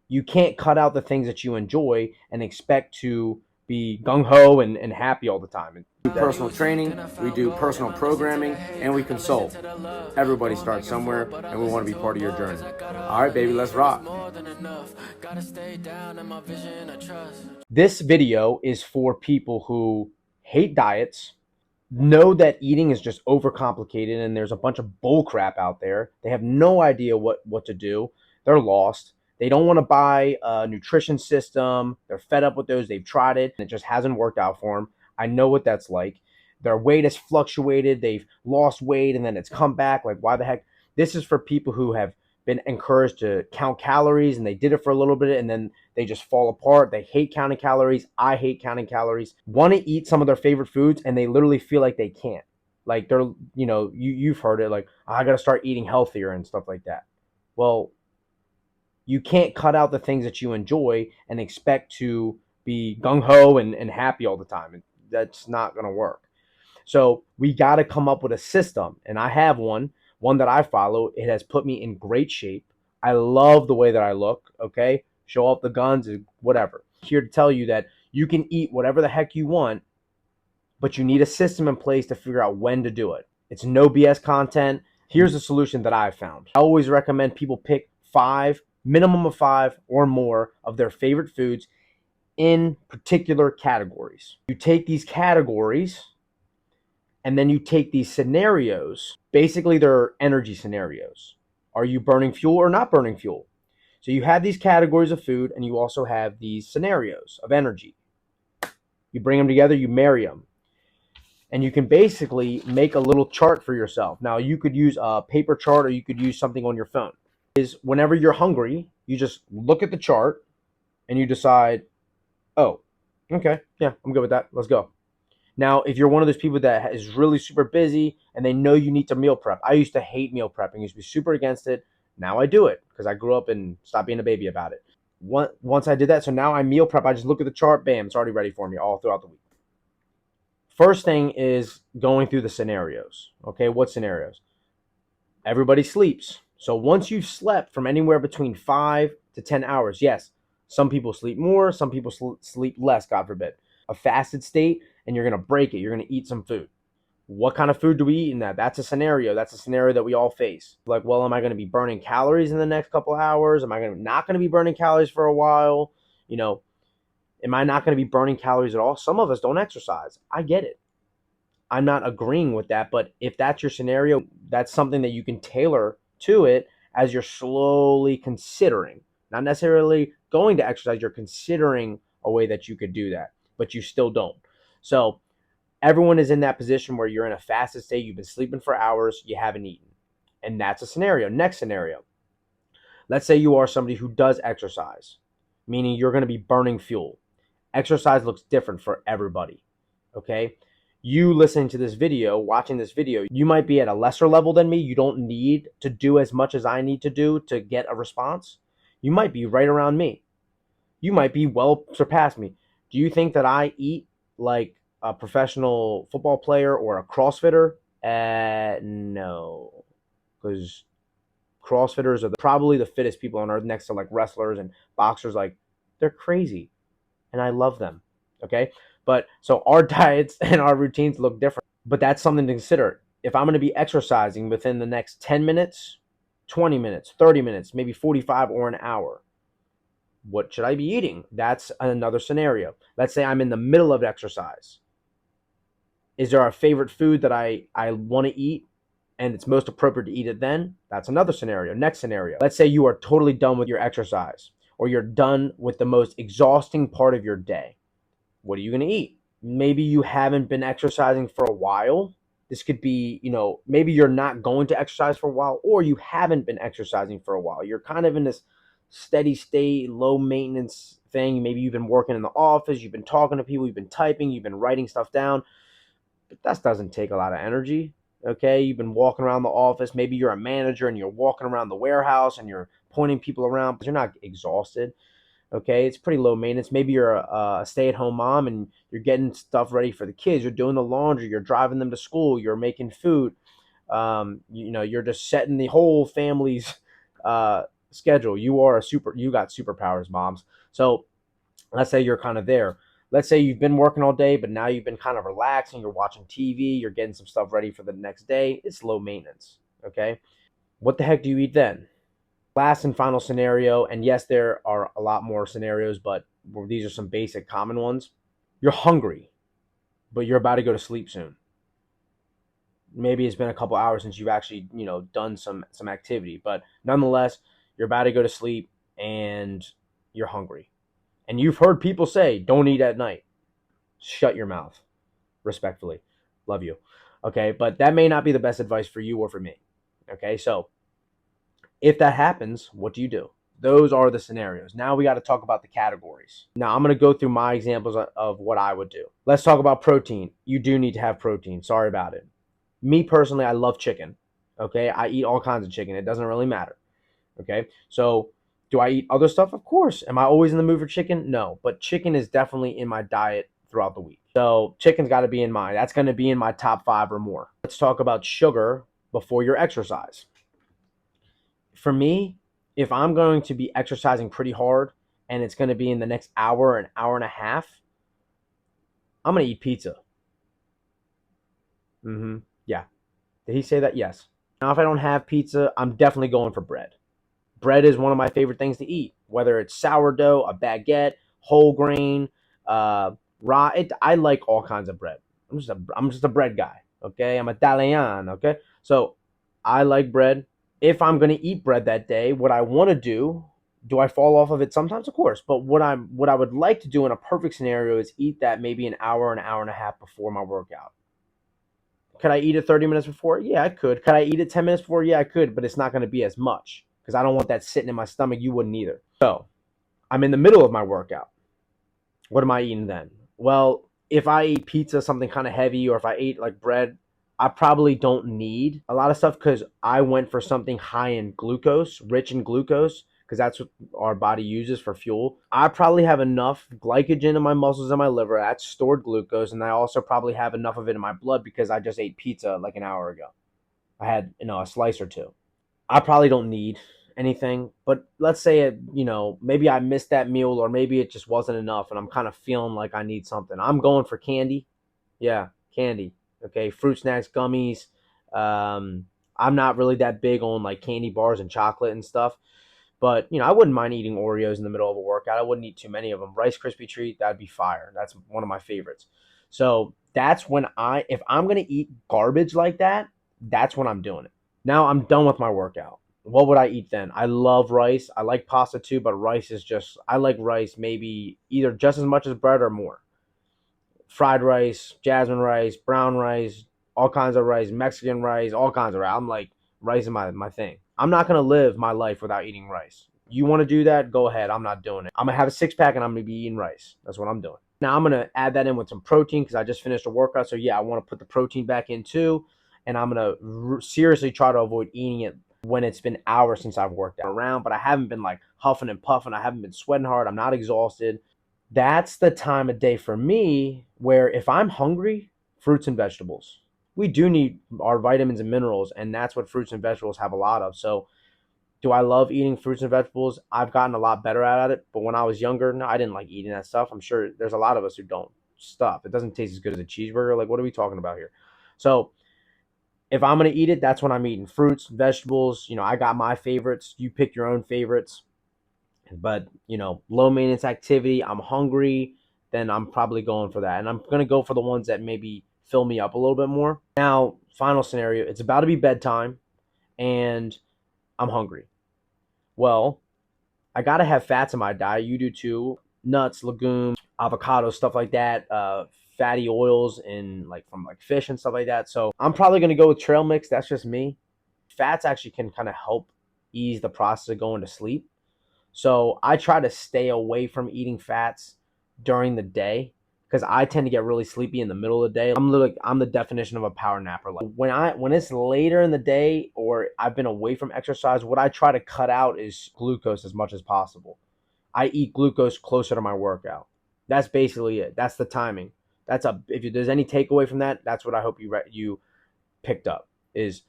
You can't cut out the things that you enjoy and expect to be gung-ho and happy all the time. We do personal training, we do personal programming, and we consult. Everybody starts somewhere, and we want to be part of your journey. All right, baby, let's rock. This video is for people who hate diets, know that eating is just overcomplicated and there's a bunch of bull crap out there. They have no idea what to do. They're lost. They don't want to buy a nutrition system. They're fed up with those. They've tried it and it just hasn't worked out for them. I know what that's like. Their weight has fluctuated. They've lost weight and then it's come back. Like, why the heck? This is for people who have been encouraged to count calories and they did it for a little bit and then they just fall apart. They hate counting calories. I hate counting calories. Want to eat some of their favorite foods and they literally feel like they can't. Like they're, you've heard it, like, I got to start eating healthier and stuff like that. Well, you can't cut out the things that you enjoy and expect to be gung-ho and happy all the time. That's not going to work. So we got to come up with a system. And I have one that I follow. It has put me in great shape. I love the way that I look. Okay. Show off the guns, whatever. Here to tell you that you can eat whatever the heck you want, but you need a system in place to figure out when to do it. It's no BS content. Here's a solution that I've found. I always recommend people pick minimum of 5 or more of their favorite foods in particular categories. You take these categories and then you take these scenarios. Basically, they're energy scenarios. Are you burning fuel or not burning fuel? So you have these categories of food and you also have these scenarios of energy. You bring them together, you marry them. And you can basically make a little chart for yourself. Now, you could use a paper chart or you could use something on your phone. Is whenever you're hungry, you just look at the chart and you decide, oh, okay, yeah, I'm good with that. Let's go. Now, if you're one of those people that is really super busy and they know you need to meal prep, I used to hate meal prepping. I used to be super against it. Now I do it because I grew up and stopped being a baby about it. Once I did that, so now I meal prep. I just look at the chart, bam, it's already ready for me all throughout the week. First thing is going through the scenarios. Okay, what scenarios? Everybody sleeps. So once you've slept from anywhere between 5 to 10 hours, yes, some people sleep more, some people sleep less, God forbid. A fasted state, and you're going to break it. You're going to eat some food. What kind of food do we eat in that? That's a scenario. That's a scenario that we all face. Like, well, am I going to be burning calories in the next couple of hours? Am I not going to be burning calories for a while? Am I not going to be burning calories at all? Some of us don't exercise. I get it. I'm not agreeing with that, but if that's your scenario, that's something that you can tailor to it as you're slowly considering. Not necessarily going to exercise, you're considering a way that you could do that, but you still don't. So everyone is in that position where you're in a fasted state, you've been sleeping for hours, you haven't eaten. And that's a scenario. Next scenario. Let's say you are somebody who does exercise, meaning you're going to be burning fuel. Exercise looks different for everybody. Okay? You listening to this video, watching this video, you might be at a lesser level than me. You don't need to do as much as I need to do to get a response. You might be right around me. You might be well surpassed me. Do you think that I eat like a professional football player or a CrossFitter? No. Because CrossFitters are probably the fittest people on earth next to like wrestlers and boxers. Like, they're crazy. And I love them. Okay? But so our diets and our routines look different. But that's something to consider. If I'm going to be exercising within the next 10 minutes, 20 minutes, 30 minutes, maybe 45 or an hour, what should I be eating? That's another scenario. Let's say I'm in the middle of exercise. Is there a favorite food that I want to eat and it's most appropriate to eat it then? That's another scenario. Next scenario. Let's say you are totally done with your exercise or you're done with the most exhausting part of your day. What are you going to eat? Maybe you haven't been exercising for a while. This could be, maybe you're not going to exercise for a while or you haven't been exercising for a while. You're kind of in this steady state, low maintenance thing. Maybe you've been working in the office, you've been talking to people, you've been typing, you've been writing stuff down. But that doesn't take a lot of energy. Okay, you've been walking around the office. Maybe you're a manager and you're walking around the warehouse and you're pointing people around, but you're not exhausted. Okay, it's pretty low maintenance. Maybe you're a stay-at-home mom and you're getting stuff ready for the kids. You're doing the laundry. You're driving them to school. You're making food. You're just setting the whole family's schedule. You got superpowers, moms. So let's say you're kind of there. Let's say you've been working all day, but now you've been kind of relaxing. You're watching TV. You're getting some stuff ready for the next day. It's low maintenance. Okay. What the heck do you eat then? Last and final scenario, and yes, there are a lot more scenarios, but these are some basic common ones. You're hungry, but you're about to go to sleep soon. Maybe it's been a couple hours since you've actually, done some activity, but nonetheless, you're about to go to sleep and you're hungry. And you've heard people say, don't eat at night. Shut your mouth. Respectfully. Love you. Okay, but that may not be the best advice for you or for me. Okay, so if that happens, what do you do? Those are the scenarios. Now we got to talk about the categories. Now I'm going to go through my examples of what I would do. Let's talk about protein. You do need to have protein. Sorry about it. Me personally, I love chicken. Okay, I eat all kinds of chicken. It doesn't really matter. Okay, so do I eat other stuff? Of course. Am I always in the mood for chicken? No, but chicken is definitely in my diet throughout the week. So chicken's got to be in mine. That's going to be in my top 5 or more. Let's talk about sugar before your exercise. For me, if I'm going to be exercising pretty hard and it's going to be in the next hour, an hour and a half, I'm going to eat pizza. Yeah. Did he say that? Yes. Now, if I don't have pizza, I'm definitely going for bread. Bread is one of my favorite things to eat, whether it's sourdough, a baguette, whole grain, raw. I like all kinds of bread. I'm just a bread guy. Okay, I'm Italian. Okay, so I like bread. If I'm going to eat bread that day, what I want to do I fall off of it sometimes? Of course, but what I would like to do in a perfect scenario is eat that maybe an hour and a half before my workout. Could I eat it 30 minutes before? Yeah, I could. Could I eat it 10 minutes before? Yeah, I could, but it's not going to be as much because I don't want that sitting in my stomach. You wouldn't either. So I'm in the middle of my workout. What am I eating then? Well, if I eat pizza, something kind of heavy, or if I ate like bread, I probably don't need a lot of stuff because I went for something high in glucose, rich in glucose, because that's what our body uses for fuel. I probably have enough glycogen in my muscles and my liver. That's stored glucose. And I also probably have enough of it in my blood because I just ate pizza like an hour ago. I had, a slice or two. I probably don't need anything, but let's say maybe I missed that meal or maybe it just wasn't enough and I'm kind of feeling like I need something. I'm going for candy. Yeah, candy. Okay, fruit snacks, gummies. I'm not really that big on like candy bars and chocolate and stuff. But, I wouldn't mind eating Oreos in the middle of a workout. I wouldn't eat too many of them. Rice Krispie treat, that'd be fire. That's one of my favorites. So that's when if I'm going to eat garbage like that, that's when I'm doing it. Now I'm done with my workout. What would I eat then? I love rice. I like pasta too, but rice is I like rice maybe either just as much as bread or more. Fried rice, jasmine rice, brown rice, all kinds of rice, Mexican rice, all kinds of rice. I'm like, rice is my thing. I'm not going to live my life without eating rice. You want to do that? Go ahead. I'm not doing it. I'm going to have a 6-pack and I'm going to be eating rice. That's what I'm doing. Now I'm going to add that in with some protein because I just finished a workout. So yeah, I want to put the protein back in too. And I'm going to seriously try to avoid eating it when it's been hours since I've worked out around, but I haven't been like huffing and puffing. I haven't been sweating hard. I'm not exhausted. That's the time of day for me where if I'm hungry, fruits and vegetables. We do need our vitamins and minerals, and that's what fruits and vegetables have a lot of. So do I love eating fruits and vegetables? I've gotten a lot better at it, but when I was younger, no, I didn't like eating that stuff. I'm sure there's a lot of us who don't. Stuff. It doesn't taste as good as a cheeseburger. Like, what are we talking about here? So if I'm going to eat it, that's when I'm eating fruits, vegetables. I got my favorites. You pick your own favorites. But, low maintenance activity, I'm hungry, then I'm probably going for that. And I'm going to go for the ones that maybe fill me up a little bit more. Now, final scenario, it's about to be bedtime and I'm hungry. Well, I got to have fats in my diet. You do too. Nuts, legumes, avocados, stuff like that. Fatty oils and from fish and stuff like that. So I'm probably going to go with trail mix. That's just me. Fats actually can kind of help ease the process of going to sleep. So I try to stay away from eating fats during the day because I tend to get really sleepy in the middle of the day. I'm the definition of a power napper. Like when it's later in the day or I've been away from exercise, what I try to cut out is glucose as much as possible. I eat glucose closer to my workout. That's basically it. That's the timing. If there's any takeaway from that, that's what I hope you picked up is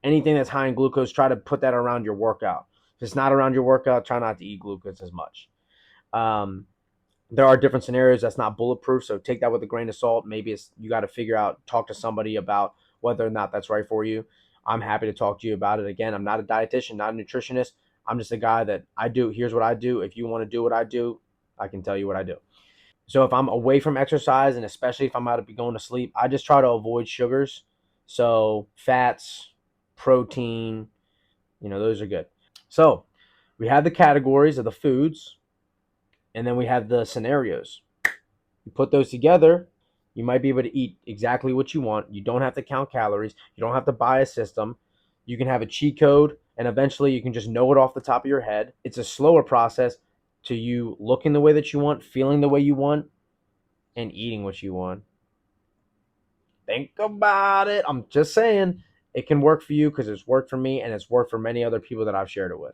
anything that's high in glucose. Try to put that around your workout. If it's not around your workout, try not to eat glucose as much. There are different scenarios that's not bulletproof, so take that with a grain of salt. Maybe it's you got to figure out, talk to somebody about whether or not that's right for you. I'm happy to talk to you about it. Again, I'm not a dietitian, not a nutritionist. I'm just a guy that here's what I do. If you want to do what I do, I can tell you what I do. So if I'm away from exercise, and especially if I'm about to be going to sleep, I just try to avoid sugars. So fats, protein, those are good. So we have the categories of the foods, and then we have the scenarios. You put those together, you might be able to eat exactly what you want. You don't have to count calories. You don't have to buy a system. You can have a cheat code, and eventually you can just know it off the top of your head. It's a slower process to you looking the way that you want, feeling the way you want, and eating what you want. Think about it. I'm just saying it can work for you because it's worked for me and it's worked for many other people that I've shared it with.